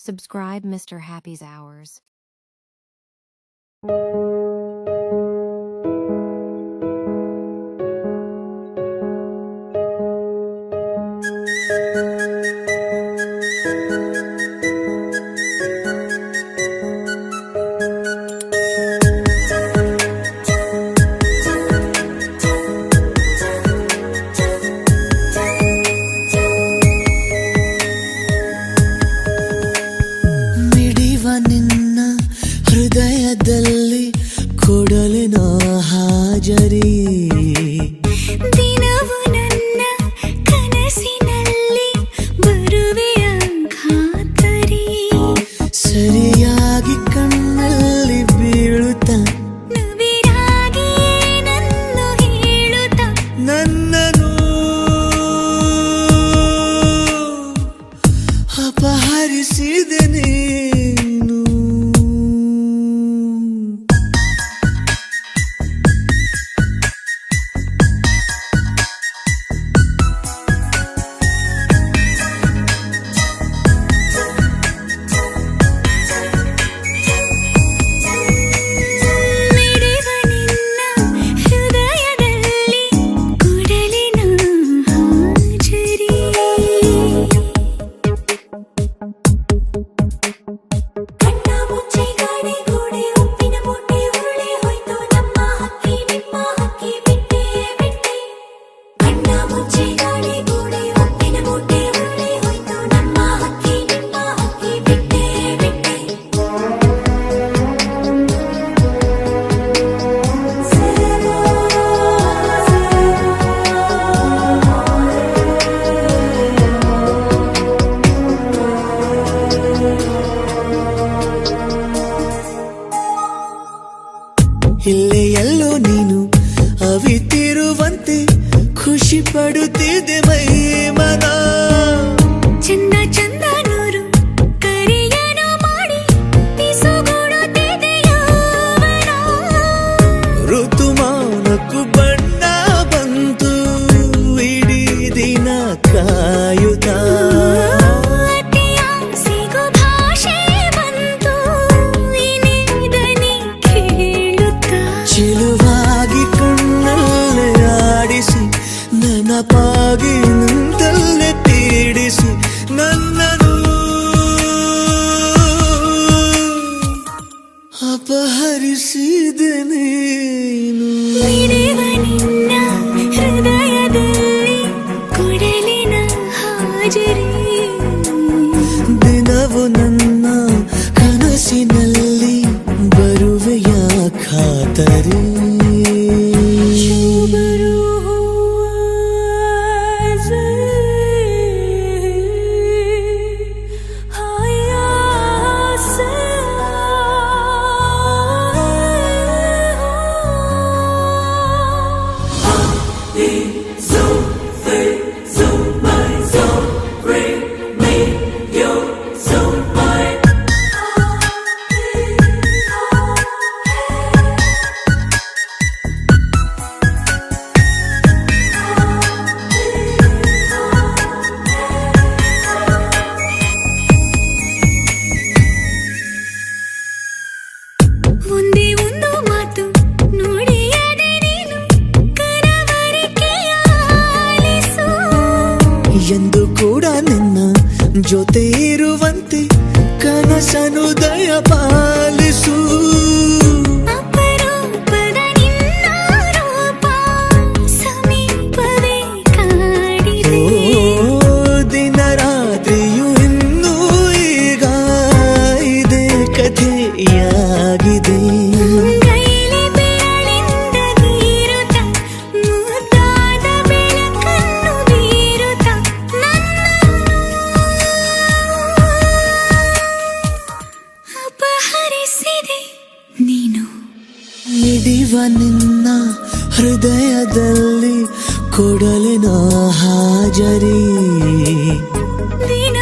Subscribe Mr. Happy's Hours. ನಿನ್ನ ಹೃದಯದಲ್ಲಿ ಕೊಡಲಿನ ಹಾಜರಿ ದಿನವು ನನ್ನ ಕನಸಿನಲ್ಲಿ ಬರುವೆಯ ಖಾತರಿ ಸರಿಯಾಗಿ ಕಣ್ಣಲ್ಲಿ ಬೀಳುತ್ತ ನವಿರಾಗಿ ನನ್ನು ಹೇಳುತ್ತ ನನ್ನನು ಅಪಹರಿಸಿದೆ ನೀನು ಇಲ್ಲೇ ಎಲ್ಲೋ ನೀನು ಅವಿತಿರುವಂತೆ ಖುಷಿ ಪಡುತ್ತಿದೆ ಮೈ ಮನ ಚಂದ ಚಂದ ನೂರು ಕರೆಯನು ಮಾಡಿ ಪಿಸುಗುಡುತ್ತಿದೆ ಯೌವನ ಋತುಮಾನಕ್ಕೂ ಬಣ್ಣ ಬಂತು ಇಡೀ ದಿನ ಕಾಯುತ್ತ ಅತಿಯಾಸೆಗೂ ಭಾಷೆ ಬಂತು ಇನಿದನಿ ಕೇಳುತ್ತ ಚೆಲುವಾಗಿ ಕಣ್ಣಲ್ಲೇ ಆಡಿಸಿ ನೆನಪಾಗಿ ನಿಂತಲ್ಲೇ ಪೀಡಿಸಿ ನನ್ನನು ಅಪಹರಿಸಿದೆ ನೀನು ಮಿಡಿವ ನಿನ್ನ ಹೃದಯದಲ್ಲಿ ಕೊಡಲಿನ ಹಾಜರಿ ದಿನವು ನನ್ನ ಕನಸಿನಲ್ಲಿ ಬರುವೆಯ ಖಾತರಿ ಒಂದೇ ಒಂದು ಮಾತು ನುಡಿಯದೆ ನೀನು ಕನವರಿಕೆಯ ಆಲಿಸು ಎಂದು ಕೂಡ ನಿನ್ನ ಜೊತೆ ಇರುವಂತೆ ಕನಸನು ದಯ ಪಾಲಿಸು ಅಪರೂಪದ ನಿನ್ನ ರೂಪ ಸಮೀಪವೇ ಕಾಡಿದೆ ದಿನ ರಾತ್ರಿಯು ಇನ್ನೂ ಈಗ ಇದೇ ಕಥೆಯಾಗಿದೆ ಗೈಲಿ ಬೆರಳಿಂದ ಗೀರುತ್ತ ಮುದ್ದಾದ ಬೆಳಕನ್ನು ಬೀರುತ್ತ ಅಪಹರಿಸಿದೆ ನೀನು ಮಿಡಿವ ನಿನ್ನ ಹೃದಯದಲ್ಲಿ ಕೊಡಲಿನ ಹಾಜರಿ ದಿನ